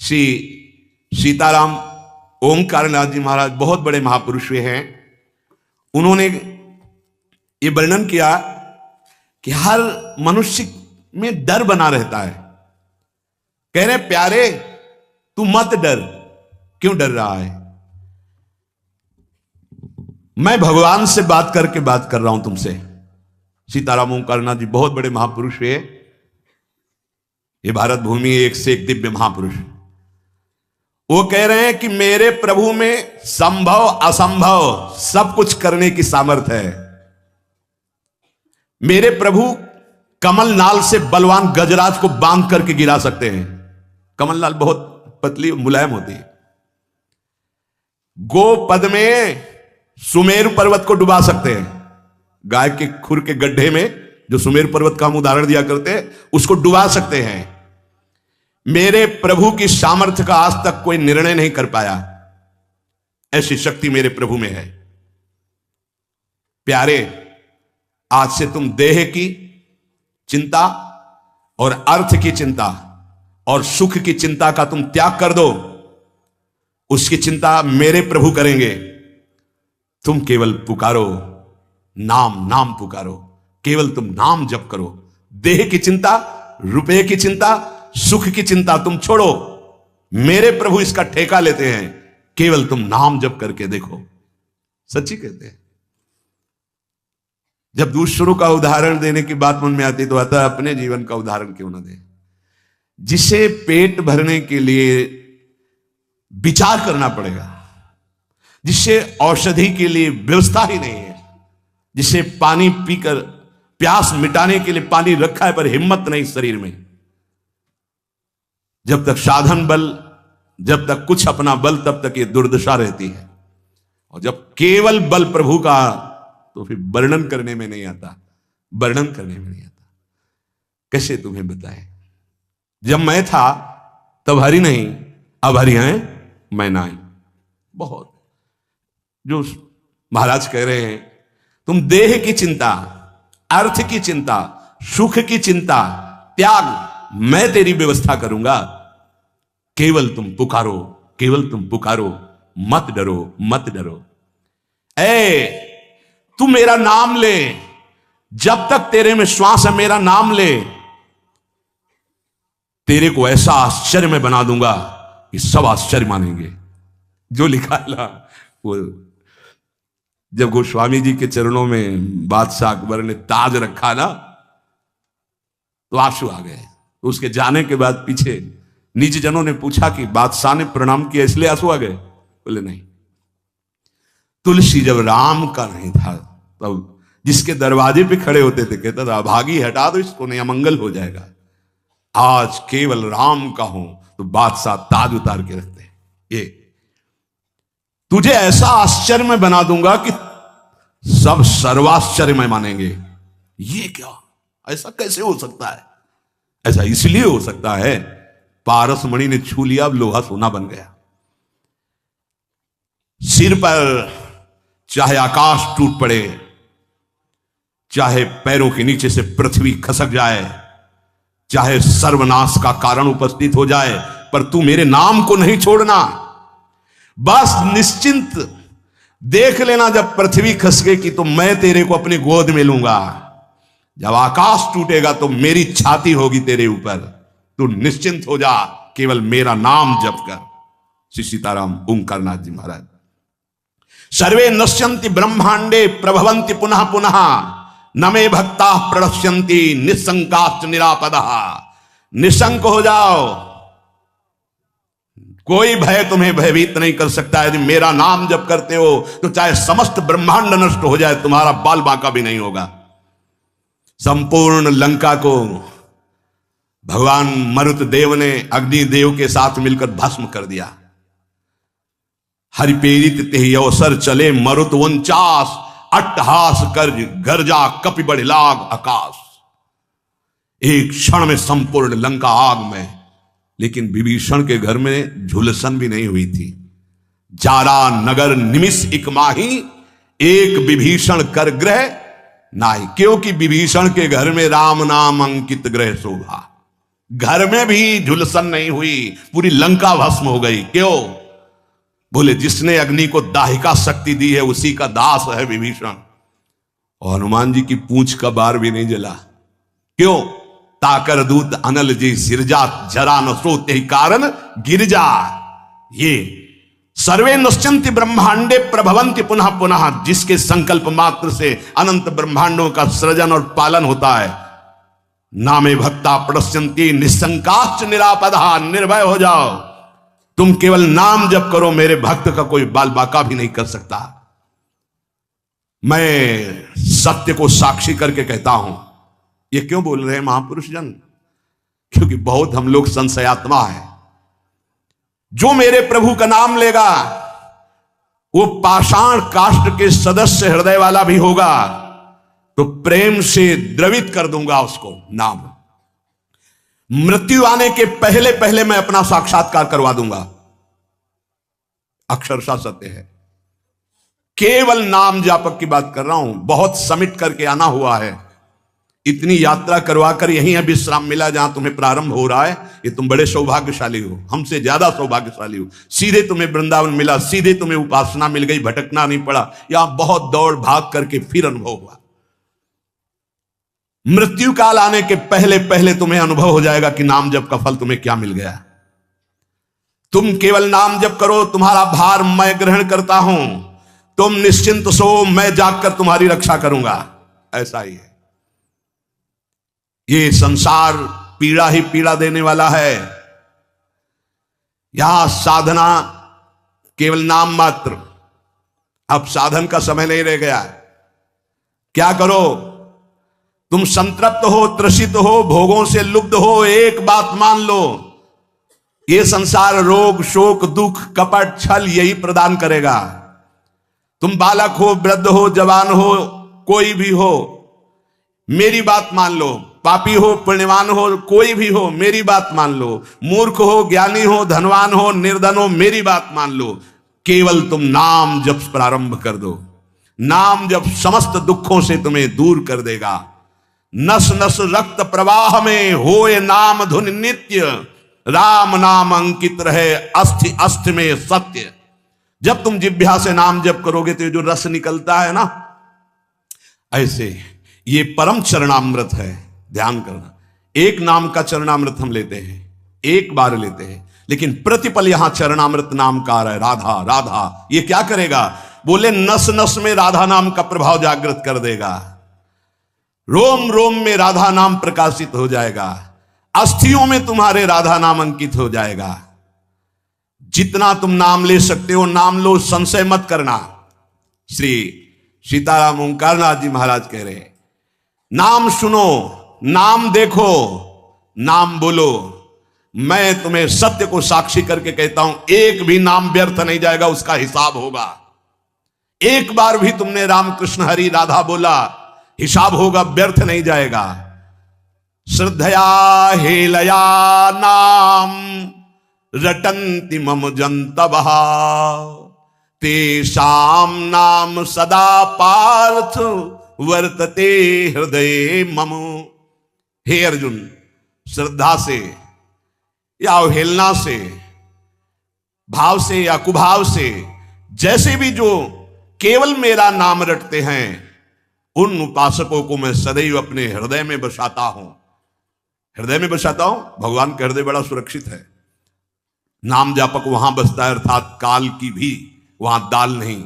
श्री सीताराम ओंकारनाथ जी महाराज बहुत बड़े महापुरुष हुए हैं। उन्होंने ये वर्णन किया कि हर मनुष्य में डर बना रहता है। कह रहे प्यारे तू मत डर, क्यों डर रहा है? मैं भगवान से बात कर रहा हूं तुमसे। सीताराम ओंकारनाथ जी बहुत बड़े महापुरुष हुए। ये भारत भूमि एक से एक दिव्य महापुरुष। वो कह रहे हैं कि मेरे प्रभु में संभव असंभव सब कुछ करने की सामर्थ्य है। मेरे प्रभु कमल नाल से बलवान गजराज को बांध करके गिरा सकते हैं। कमल नाल बहुत पतली मुलायम होती है। गोपद में सुमेरु पर्वत को डुबा सकते हैं। गाय के खुर के गड्ढे में जो सुमेरु पर्वत का हम उदाहरण दिया करते हैं, उसको डुबा सकते हैं। मेरे प्रभु की सामर्थ्य का आज तक कोई निर्णय नहीं कर पाया। ऐसी शक्ति मेरे प्रभु में है। प्यारे, आज से तुम देह की चिंता और अर्थ की चिंता और सुख की चिंता का तुम त्याग कर दो। उसकी चिंता मेरे प्रभु करेंगे। तुम केवल पुकारो, नाम नाम पुकारो। केवल तुम नाम जप करो। देह की चिंता, रुपए की चिंता, सुख की चिंता तुम छोड़ो। मेरे प्रभु इसका ठेका लेते हैं। केवल तुम नाम जप करके देखो। सच्ची कहते हैं। जब दूसरों का उदाहरण देने की बात मन में आती तो आता अपने जीवन का उदाहरण क्यों ना दे। जिसे पेट भरने के लिए विचार करना पड़ेगा, जिससे औषधि के लिए व्यवस्था ही नहीं है, जिसे पानी पीकर प्यास मिटाने के लिए पानी रखा है पर हिम्मत नहीं शरीर में, जब तक साधन बल, जब तक कुछ अपना बल, तब तक ये दुर्दशा रहती है। और जब केवल बल प्रभु का, तो फिर वर्णन करने में नहीं आता। वर्णन करने में नहीं आता। कैसे तुम्हें बताएं? जब मैं था तब हरि नहीं, अब हरि हैं मैं नहीं। बहुत जो महाराज कह रहे हैं, तुम देह की चिंता, अर्थ की चिंता, सुख की चिंता त्याग, मैं तेरी व्यवस्था करूंगा। केवल तुम पुकारो, केवल तुम पुकारो। मत डरो, मत डरो। तू मेरा नाम ले। जब तक तेरे में श्वास है मेरा नाम ले। तेरे को ऐसा आश्चर्य में बना दूंगा कि सब आश्चर्य मानेंगे। जो लिखा ला वो, जब गोस्वामी जी के चरणों में बादशाह अकबर ने ताज रखा ना, तो आंसू आ गए। तो उसके जाने के बाद पीछे निज जनों ने पूछा कि बादशाह ने प्रणाम किया इसलिए आंसू आ गए? बोले नहीं। तुलसी जब राम का नहीं था तब जिसके दरवाजे पे खड़े होते थे कहता था भागी हटा दो इसको, नहीं अमंगल हो जाएगा। आज केवल राम का हूं तो बादशाह ताज उतार के रखते हैं। ये तुझे ऐसा आश्चर्य में बना दूंगा कि सब सर्वाश्चर्य में मानेंगे। ये क्या, ऐसा कैसे हो सकता है? ऐसा इसलिए हो सकता है पारस मणि ने छू लिया, अब लोहा सोना बन गया। सिर पर चाहे आकाश टूट पड़े, चाहे पैरों के नीचे से पृथ्वी खसक जाए, चाहे सर्वनाश का कारण उपस्थित हो जाए, पर तू मेरे नाम को नहीं छोड़ना। बस निश्चिंत देख लेना, जब पृथ्वी खसकेगी तो मैं तेरे को अपनी गोद में लूंगा। जब आकाश टूटेगा तो मेरी छाती होगी तेरे ऊपर। तू निश्चिंत हो जा, केवल मेरा नाम जप कर। श्री सीताराम ओंकारनाथ जी महाराज। सर्वे नश्यन्ति ब्रह्मांडे प्रभवन्ति पुनः पुनः, न मे भक्ता प्रणश्यन्ति निशंकाश्च निरापदः। निशंक हो जाओ, कोई भय तुम्हें भयभीत नहीं कर सकता। यदि मेरा नाम जप करते हो तो चाहे समस्त ब्रह्मांड नष्ट हो जाए, तुम्हारा बाल बांका भी नहीं होगा। संपूर्ण लंका को भगवान मरुत देव ने अग्निदेव के साथ मिलकर भस्म कर दिया। हरिपेरित तेहि अवसर चले मरुत 49, अट्टहास कर गर्जा कपि बढ़ लाग आकाश। एक क्षण में संपूर्ण लंका आग में। लेकिन विभीषण के घर में झुलसन भी नहीं हुई थी। जारा नगर निमिष इक माही, एक विभीषण कर ग्रह नाही। क्योंकि विभीषण के घर में राम नाम अंकित ग्रह शोभा। घर में भी झुलसन नहीं हुई, पूरी लंका भस्म हो गई। क्यों? बोले जिसने अग्नि को दाहिका शक्ति दी है उसी का दास है विभीषण। और हनुमान जी की पूंछ का बार भी नहीं जला। क्यों? ताकर दूत अनल जी सिरजा, जरा न सोते ही कारण गिरजा। ये सर्वे नश्यन्ति ब्रह्मांडे प्रभवन्ति पुनः पुनः, जिसके संकल्प मात्र से अनंत ब्रह्मांडों का सृजन और पालन होता है। नामे भक्ता प्रणश्यन्ति निसंकाश्च निरापदा, निर्भय हो जाओ, तुम केवल नाम जप करो, मेरे भक्त का कोई बाल बाका भी नहीं कर सकता। मैं सत्य को साक्षी करके कहता हूं। ये क्यों बोल रहे हैं महापुरुष जन? क्योंकि बहुत हम लोग संशयात्मा है। जो मेरे प्रभु का नाम लेगा वो पाषाण काष्ठ के सदस्य हृदय वाला भी होगा, तो प्रेम से द्रवित कर दूंगा उसको नाम। मृत्यु आने के पहले पहले मैं अपना साक्षात्कार करवा दूंगा। अक्षरशः सत्य है। केवल नाम जापक की बात कर रहा हूं। बहुत समिट करके आना हुआ है। इतनी यात्रा करवाकर यहीं है विश्राम मिला जहां तुम्हें प्रारंभ हो रहा है। ये तुम बड़े सौभाग्यशाली हो, हमसे ज्यादा सौभाग्यशाली हो। सीधे तुम्हें वृंदावन मिला, सीधे तुम्हें उपासना मिल गई, भटकना नहीं पड़ा। यहां बहुत दौड़ भाग करके फिर अनुभव हुआ। मृत्यु काल आने के पहले पहले तुम्हें अनुभव हो जाएगा कि नाम जप का फल तुम्हें क्या मिल गया। तुम केवल नाम जप करो, तुम्हारा भार मैं ग्रहण करता हूं। तुम निश्चिंत सो, मैं जागकर तुम्हारी रक्षा करूंगा। ऐसा ही है। ये संसार पीड़ा ही पीड़ा देने वाला है। यहां साधना केवल नाम मात्र। अब साधन का समय नहीं रह गया। क्या करो? तुम संतृप्त हो, त्रसित हो, भोगों से लुब्ध हो, एक बात मान लो, ये संसार रोग, शोक, दुख, कपट, छल यही प्रदान करेगा। तुम बालक हो, वृद्ध हो, जवान हो, कोई भी हो, मेरी बात मान लो। पापी हो, पुण्यवान हो, कोई भी हो, मेरी बात मान लो। मूर्ख हो, ज्ञानी हो, धनवान हो, निर्धन हो, मेरी बात मान लो। केवल तुम नाम जप प्रारंभ कर दो। नाम जप समस्त दुखों से तुम्हें दूर कर देगा। नस नस रक्त प्रवाह में होए नाम धुन नित्य, राम नाम अंकित रहे अस्थि अस्थि में सत्य। जब तुम जिह्वा से नाम जप करोगे तो जो रस निकलता है ना, ऐसे ये परम चरणामृत है। ध्यान करना, एक नाम का चरणामृत हम लेते हैं, एक बार लेते हैं, लेकिन प्रतिपल यहां चरणामृत नाम का आ रहा है। राधा राधा, ये क्या करेगा? बोले नस नस में राधा नाम का प्रभाव जागृत कर देगा। रोम रोम में राधा नाम प्रकाशित हो जाएगा। अस्थियों में तुम्हारे राधा नाम अंकित हो जाएगा। जितना तुम नाम ले सकते हो नाम लो, संशय मत करना। श्री सीताराम ओंकारनाथ जी महाराज कह रहे हैं, नाम सुनो, नाम देखो, नाम बोलो। मैं तुम्हें सत्य को साक्षी करके कहता हूं, एक भी नाम व्यर्थ नहीं जाएगा, उसका हिसाब होगा। एक बार भी तुमने राम कृष्ण हरि राधा बोला, हिसाब होगा, व्यर्थ नहीं जाएगा। श्रद्धया हेलया नाम रटन्ति मम जंतवः, तेषाम नाम सदा पार्थ वर्तते हृदय मम। हे अर्जुन, श्रद्धा से या अवहेलना से, भाव से या कुभाव से, जैसे भी जो केवल मेरा नाम रटते हैं, उन उपासकों को मैं सदैव अपने हृदय में बसाता हूं। हृदय में बसाता हूं। भगवान का हृदय बड़ा सुरक्षित है। नाम जापक वहां बसता है, अर्थात काल की भी वहां दाल नहीं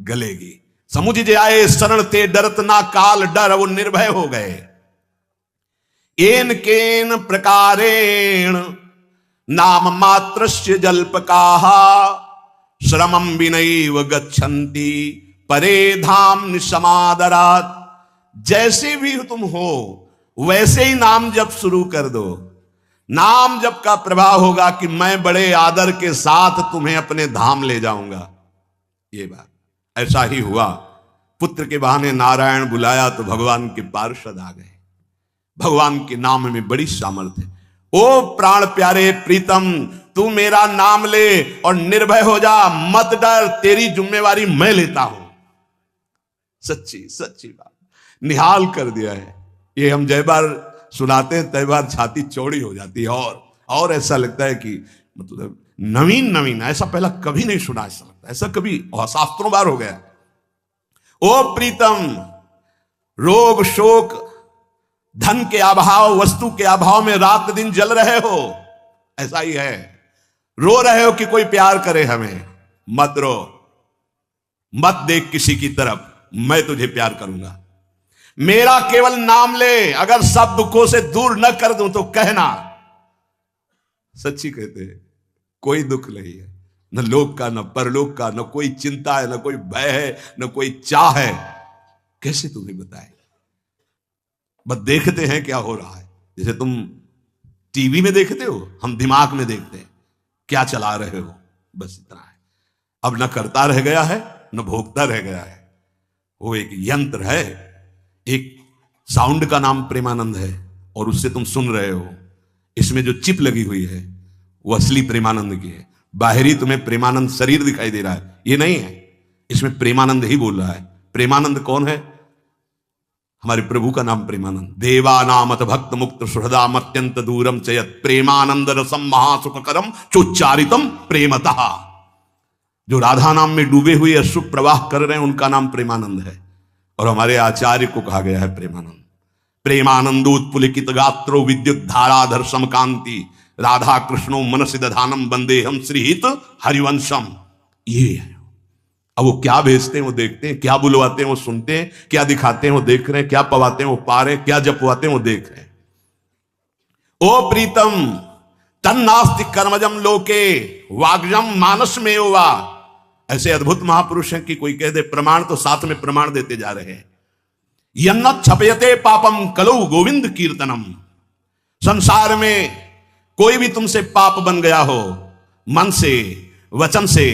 गलेगी। समुझ जाए शरण ते डरत ना काल डर, वो निर्भय हो गए। एन केन प्रकारेण नाम मात्रस्य जल्पकाः, श्रमं विनैव गच्छन्ति परे धाम निसमादरात्। जैसे भी तुम हो वैसे ही नाम जप शुरू कर दो। नाम जप का प्रभाव होगा कि मैं बड़े आदर के साथ तुम्हें अपने धाम ले जाऊंगा। ये बात ऐसा ही हुआ। पुत्र के बहाने नारायण बुलाया तो भगवान के पार्षद आ गए। भगवान के नाम में बड़ी सामर्थ्य है। ओ प्राण प्यारे प्रीतम, तू मेरा नाम ले और निर्भय हो जा, मत डर, तेरी जिम्मेवारी मैं लेता हूं। सच्ची सच्ची बात निहाल कर दिया है। ये हम जय बार सुनाते हैं तय बार छाती चौड़ी हो जाती है, और ऐसा लगता है कि मतलब नवीन नवीन, ऐसा पहला कभी नहीं सुना, ऐसा लगता है ऐसा कभी शास्त्रों बार हो गया। ओ प्रीतम, रोग शोक धन के अभाव वस्तु के अभाव में रात दिन जल रहे हो, ऐसा ही है। रो रहे हो कि कोई प्यार करे हमें, मत रो, मत देख किसी की तरफ, मैं तुझे प्यार करूंगा। मेरा केवल नाम ले, अगर सब दुखों से दूर न कर दूं तो कहना। सच्ची कहते हैं, कोई दुख नहीं है, न लोक का, न परलोक का, न कोई चिंता है, न कोई भय है, न कोई चाह है। कैसे तुम्हें बताए, बस देखते हैं क्या हो रहा है। जैसे तुम टीवी में देखते हो, हम दिमाग में देखते हैं क्या चला रहे हो, बस इतना है। अब न करता रह गया है, न भोगता रह गया है। वो एक यंत्र है, एक साउंड का नाम प्रेमानंद है, और उससे तुम सुन रहे हो। इसमें जो चिप लगी हुई है वो असली प्रेमानंद की है। बाहरी तुम्हें प्रेमानंद शरीर दिखाई दे रहा है, ये नहीं है। इसमें प्रेमानंद ही बोल रहा है। प्रेमानंद कौन है? हमारे प्रभु का नाम प्रेमानंद। देवानामत भक्त मुक्त सुहृदाम अत्यंत दूरम चयत प्रेमानंद रसम महासुखकरम चोच्चारितम प्रेमतः। जो राधा नाम में डूबे हुए अश्रु प्रवाह कर रहे हैं उनका नाम प्रेमानंद है, और हमारे आचार्य को कहा गया है प्रेमानंद। प्रेमानंदोत्पुलिकित गात्रो विद्युत धाराधर समकांति राधा कृष्णो मनसि दधानम वंदे हम श्रीहित हरिवंशम। ये है। अब वो क्या भेजते हैं वो देखते हैं, क्या बुलवाते हैं वो सुनते हैं, क्या दिखाते हैं वो देख रहे हैं, क्या पवाते हैं वो पा रहे हैं, क्या जपवाते हैं वो देख रहे हैं। ओ प्रीतम, तन्नास्ति कर्मजम लोके वाग्जम मानस में वा। ऐसे अद्भुत महापुरुष हैं कि कोई कह दे प्रमाण तो साथ में प्रमाण देते जा रहे हैं। यन्न छपयते पापम कलौ गोविंद कीर्तनम। संसार में कोई भी तुमसे पाप बन गया हो, मन से, वचन से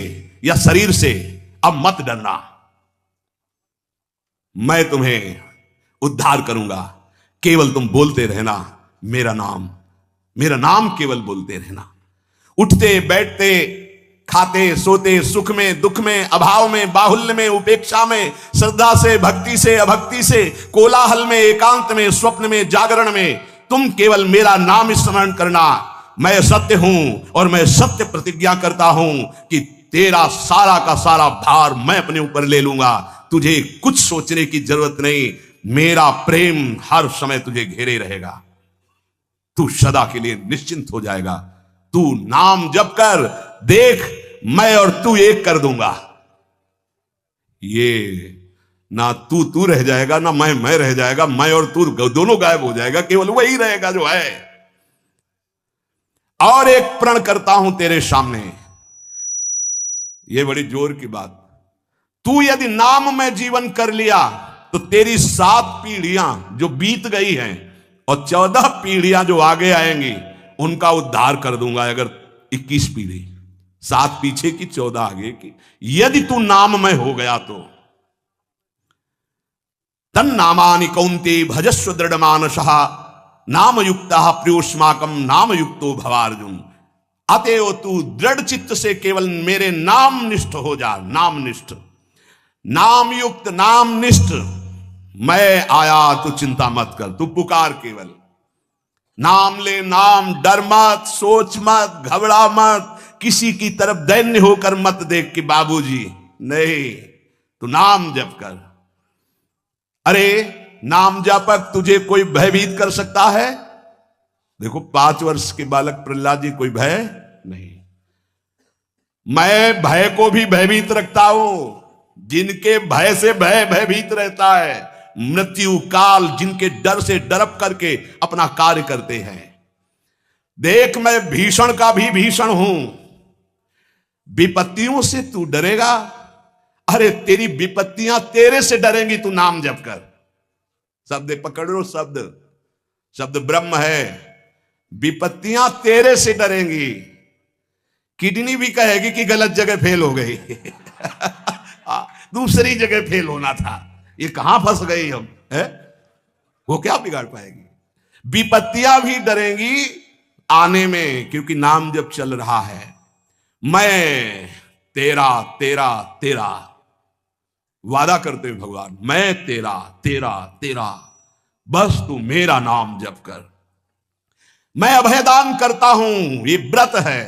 या शरीर से, अब मत डरना, मैं तुम्हें उद्धार करूंगा। केवल तुम बोलते रहना मेरा नाम, मेरा नाम केवल बोलते रहना। उठते बैठते, खाते सोते, सुख में दुख में, अभाव में बाहुल्य में, उपेक्षा में, श्रद्धा से भक्ति से अभक्ति से, कोलाहल में एकांत में, स्वप्न में जागरण में, तुम केवल मेरा नाम स्मरण करना। मैं सत्य हूं और मैं सत्य प्रतिज्ञा करता हूं कि तेरा सारा का सारा भार मैं अपने ऊपर ले लूंगा। तुझे कुछ सोचने की जरूरत नहीं, मेरा प्रेम हर समय तुझे घेरे रहेगा। तू सदा के लिए निश्चिंत हो जाएगा। तू नाम जप कर देख, मैं और तू एक कर दूंगा। ये ना तू रह जाएगा, ना मैं रह जाएगा, मैं और तू दोनों गायब हो जाएगा, केवल वही रहेगा जो है। और एक प्रण करता हूं तेरे सामने, ये बड़ी जोर की बात। तू यदि नाम में जीवन कर लिया तो तेरी 7 पीढ़ियां जो बीत गई हैं और 14 पीढ़ियां जो आगे आएंगी उनका उद्धार कर दूंगा। अगर 21 पीढ़ी, 7 पीछे की 14 आगे की, यदि तू नाम में हो गया तो। तन नामानि कौन्ते भजस्व दृढ़ मानसः नाम युक्त प्रियोष्माकम नाम युक्तो भवार्जुन। अतएव तू दृढ़ चित्त से केवल मेरे नाम निष्ठ हो जा। नाम निष्ठ, नाम युक्त, नाम निष्ठ। मैं आया, तू चिंता मत कर, तू पुकार केवल। नाम ले नाम, डर मत, सोच मत, घबरा मत, किसी की तरफ दैन्य होकर मत देख कि बाबूजी, नहीं, तू नाम जप कर। अरे नाम जापक तुझे कोई भयभीत कर सकता है? देखो 5 वर्ष के बालक प्रहलाद जी, कोई भय नहीं। मैं भय को भी भयभीत रखता हूं। जिनके भय से भय भयभीत रहता है, मृत्यु काल जिनके डर से डरप करके अपना कार्य करते हैं। देख, मैं भीषण का भी भीषण हूं। विपत्तियों से तू डरेगा? अरे तेरी विपत्तियां तेरे से डरेंगी, तू नाम जप कर। शब्द पकड़ो, शब्द, शब्द ब्रह्म है। विपत्तियां तेरे से डरेंगी। किडनी भी कहेगी कि गलत जगह फेल हो गई दूसरी जगह फेल होना था, ये कहां फंस गई हम, है? वो क्या बिगाड़ पाएगी? विपत्तियां भी डरेंगी आने में, क्योंकि नाम जब चल रहा है। मैं तेरा तेरा तेरा वादा करते हैं भगवान, मैं तेरा तेरा तेरा। बस तू मेरा नाम जप कर। मैं अभयदान करता हूं, ये व्रत है।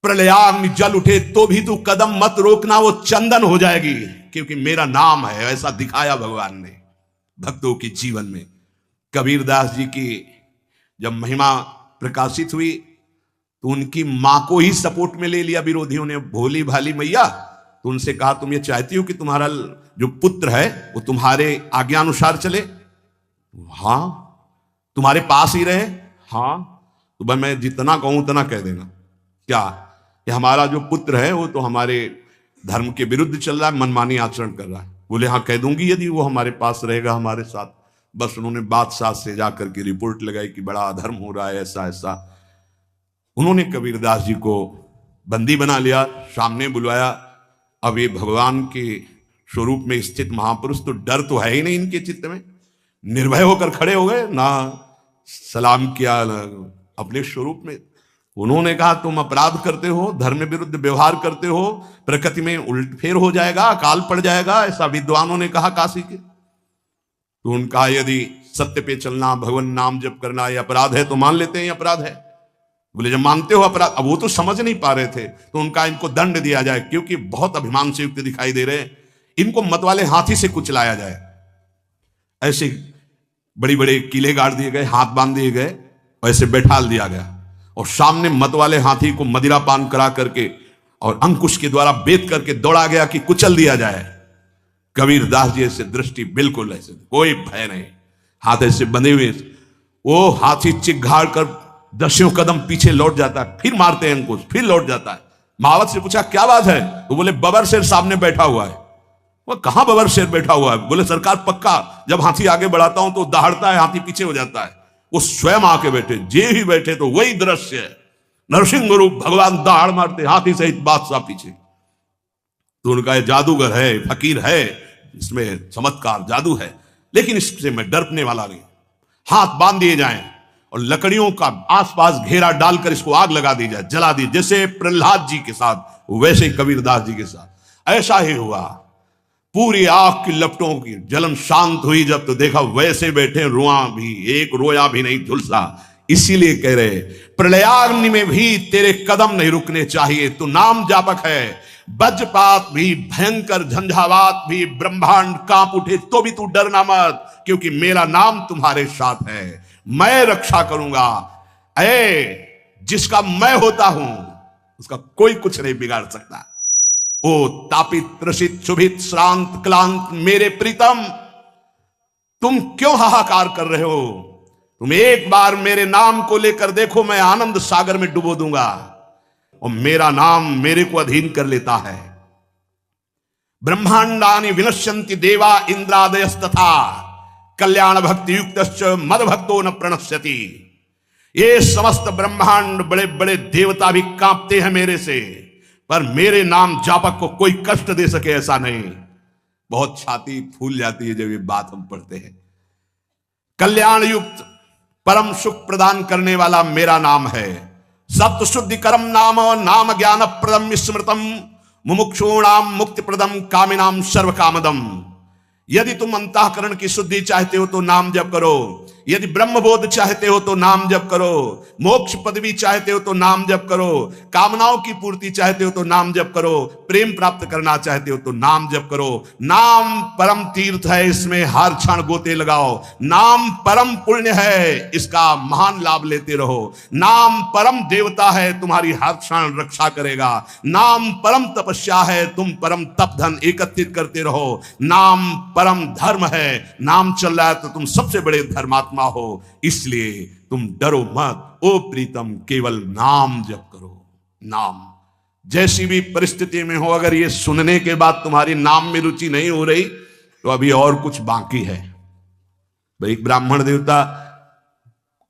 प्रलयाग्नि जल उठे तो भी तू कदम मत रोकना, वो चंदन हो जाएगी, क्योंकि मेरा नाम है। ऐसा दिखाया भगवान ने भक्तों के जीवन में। कबीरदास जी की जब महिमा प्रकाशित हुई तो उनकी मां को ही सपोर्ट में ले लिया विरोधियों ने। भोली भाली मैया, तो उनसे कहा तुम ये चाहती हो कि तुम्हारा जो पुत्र है वो तुम्हारे आज्ञा अनुसार चले? हाँ। तुम्हारे पास ही रहे? हाँ। तो भाई मैं जितना कहूं उतना कह देना। क्या कि हमारा जो पुत्र है वो तो हमारे धर्म के विरुद्ध चल रहा है, मनमानी आचरण कर रहा है। बोले हाँ कह दूंगी, यदि वो हमारे पास रहेगा हमारे साथ। बस उन्होंने बादशाह से जाकर के रिपोर्ट लगाई कि बड़ा अधर्म हो रहा है, ऐसा ऐसा। उन्होंने कबीरदास जी को बंदी बना लिया, सामने बुलवाया। अब ये भगवान के स्वरूप में स्थित महापुरुष, तो डर तो है ही नहीं इनके चित्त में। निर्भय होकर खड़े हो गए, ना सलाम किया अपने स्वरूप में। उन्होंने कहा तुम अपराध करते हो, धर्म विरुद्ध व्यवहार करते हो, प्रकृति में उलटफेर हो जाएगा, अकाल पड़ जाएगा, ऐसा विद्वानों ने कहा काशी के। तो उनका यदि सत्य पे चलना, भगवान नाम जप करना ये अपराध है तो मान लेते हैं ये अपराध है। बोले जब मानते हो अपराध, अब वो तो समझ नहीं पा रहे थे, तो उनका इनको दंड दिया जाए, क्योंकि बहुत अभिमान से युक्त दिखाई दे रहे हैं, इनको मत वाले हाथी से कुचलाया जाए। ऐसे बड़ी बड़े किले गाड़ दिए गए, हाथ बांध दिए गए, ऐसे बैठाल दिया गया, और सामने मत वाले हाथी को मदिरा पान करा करके और अंकुश के द्वारा बेत करके दौड़ा गया कि कुचल दिया जाए। कबीरदास जी ऐसे दृष्टि बिल्कुल ऐसे, कोई भय नहीं, हाथ ऐसे बंधे हुए, वो हाथी चिघाड़ कर 10 कदम पीछे लौट जाता है, फिर मारते हैं अंकुश, फिर लौट जाता है। महावत से पूछा क्या बात है? तो बोले बबर शेर सामने बैठा हुआ है। वो कहां बबर शेर बैठा हुआ है? बोले सरकार पक्का जब हाथी आगे बढ़ाता हूं तो दहाड़ता है, हाथी पीछे हो जाता है। वो स्वयं आके बैठे, जे ही बैठे तो वही दृश्य है, नरसिंह रूप, भगवान दहाड़ मारते, हाथी सहित बादशाह पीछे। तो उनका जादूगर है, फकीर है, इसमें चमत्कार जादू है, लेकिन इससे मैं डरने वाला नहीं। हाथ बांध दिए जाएं और लकड़ियों का आसपास घेरा डालकर इसको आग लगा दी जाए, जला दी, जैसे प्रहलाद जी के साथ वैसे कबीरदास जी के साथ ऐसा ही हुआ। पूरी आग की लपटों की जलन शांत हुई जब, तो देखा वैसे बैठे, रुआ भी एक रोया भी नहीं झुलसा। इसीलिए कह रहे प्रलयाग्नि में भी तेरे कदम नहीं रुकने चाहिए। तू नाम जापक है, वज्रपात भी, भयंकर झंझावात भी, ब्रह्मांड कांप उठे तो भी तू डरना मत, क्योंकि मेरा नाम तुम्हारे साथ है, मैं रक्षा करूंगा। जिसका मैं होता हूं उसका कोई कुछ नहीं बिगाड़ सकता। ओ तापित त्रसित शुभित श्रांत क्लांत मेरे प्रीतम, तुम क्यों हाहाकार कर रहे हो? तुम एक बार मेरे नाम को लेकर देखो, मैं आनंद सागर में डुबो दूंगा। और मेरा नाम मेरे को अधीन कर लेता है। ब्रह्मांडानि विनश्यन्ति देवा इंद्रादयस्तथा कल्याण भक्ति युक्तश्च मद भक्तो न प्रणश्यति। ये समस्त ब्रह्मांड, बड़े बड़े देवता भी कांपते हैं मेरे से, पर मेरे नाम जापक को कोई कष्ट दे सके ऐसा नहीं। बहुत छाती फूल जाती है जब ये बात हम पढ़ते हैं। कल्याण युक्त परम सुख प्रदान करने वाला मेरा नाम है। सत्य शुद्धि करम नाम, नाम ज्ञान प्रदम स्मृतम, मुमुक्षूणाम मुक्ति प्रदम, कामिनाम सर्व कामदम। यदि तुम अंतःकरण की शुद्धि चाहते हो तो नाम जप करो, यदि ब्रह्मबोध चाहते हो तो नाम जप करो, मोक्ष पदवी चाहते हो तो नाम जप करो, कामनाओं की पूर्ति चाहते हो तो नाम जप करो, प्रेम प्राप्त करना चाहते हो तो नाम जप करो। नाम परम तीर्थ है, इसमें हर क्षण गोते लगाओ। नाम परम पुण्य है, इसका महान लाभ लेते रहो। नाम परम देवता है, तुम्हारी हर क्षण रक्षा करेगा। नाम परम तपस्या है, तुम परम तप धन एकत्रित करते रहो। नाम परम धर्म है, नाम चल रहा है तो तुम सबसे बड़े धर्मात्मा हो, इसलिए तुम डरो मत। ओ प्रीतम, केवल नाम जप करो। नाम जैसी भी परिस्थिति में हो, अगर ये सुनने के बाद तुम्हारी नाम में रुचि नहीं हो रही तो अभी और कुछ बाकी है। भाई ब्राह्मण देवता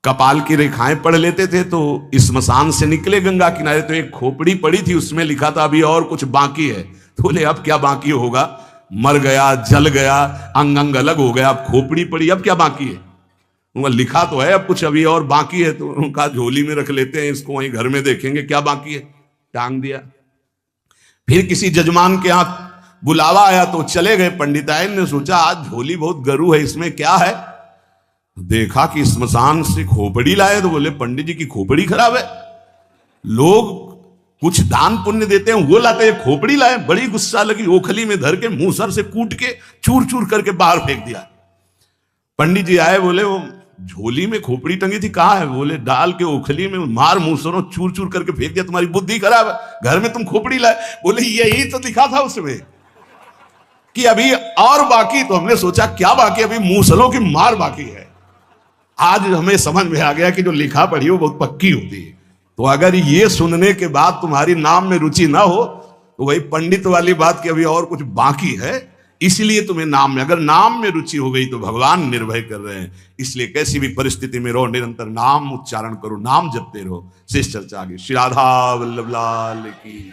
कपाल की रेखाएं पढ़ लेते थे तो स्मशान से निकले गंगा किनारे तो एक खोपड़ी पड़ी थी, उसमें लिखा था अभी और कुछ बाकी है। तो बोले अब क्या बाकी होगा? मर गया, जल गया, अंग अंग अलग हो गया, अब खोपड़ी पड़ी, अब क्या बाकी है? उनका लिखा तो है अब कुछ अभी और बाकी है, तो उनका झोली में रख लेते हैं, इसको वहीं घर में देखेंगे क्या बाकी है, टांग दिया। फिर किसी जजमान के यहाँ बुलावा आया तो चले गए। पंडिताइन ने सोचा आज झोली बहुत गरू है, इसमें क्या है। देखा कि स्मशान से खोपड़ी लाए, तो बोले पंडित जी की खोपड़ी खराब है। लोग कुछ दान पुण्य देते हैं, वो लाते हैं, खोपड़ी लाए। बड़ी गुस्सा लगी, ओखली में धर के मूसर से कूट के चूर चूर करके बाहर फेंक दिया। पंडित जी आए, बोले वो झोली में खोपड़ी टंगी थी, कहाँ है। बोले डाल के ओखली में मार मूसरों चूर चूर करके फेंक दिया, तुम्हारी बुद्धि खराब है, घर में तुम खोपड़ी लाए। बोले यही तो दिखा था उसमें कि अभी और बाकी। तो हमने सोचा क्या बाकी, अभी मूसलों की मार बाकी है। आज हमें समझ में आ गया कि जो लिखा पढ़ी हो बहुत पक्की होती है। तो अगर ये सुनने के बाद तुम्हारी नाम में रुचि ना हो, तो वही पंडित वाली बात की अभी और कुछ बाकी है, इसलिए तुम्हें नाम में, अगर नाम में रुचि हो गई तो भगवान निर्भय कर रहे हैं। इसलिए कैसी भी परिस्थिति में रहो, निरंतर नाम उच्चारण करो, नाम जपते रहो। शेष चर्चा आगे। श्री राधा वल्लभ लाल की।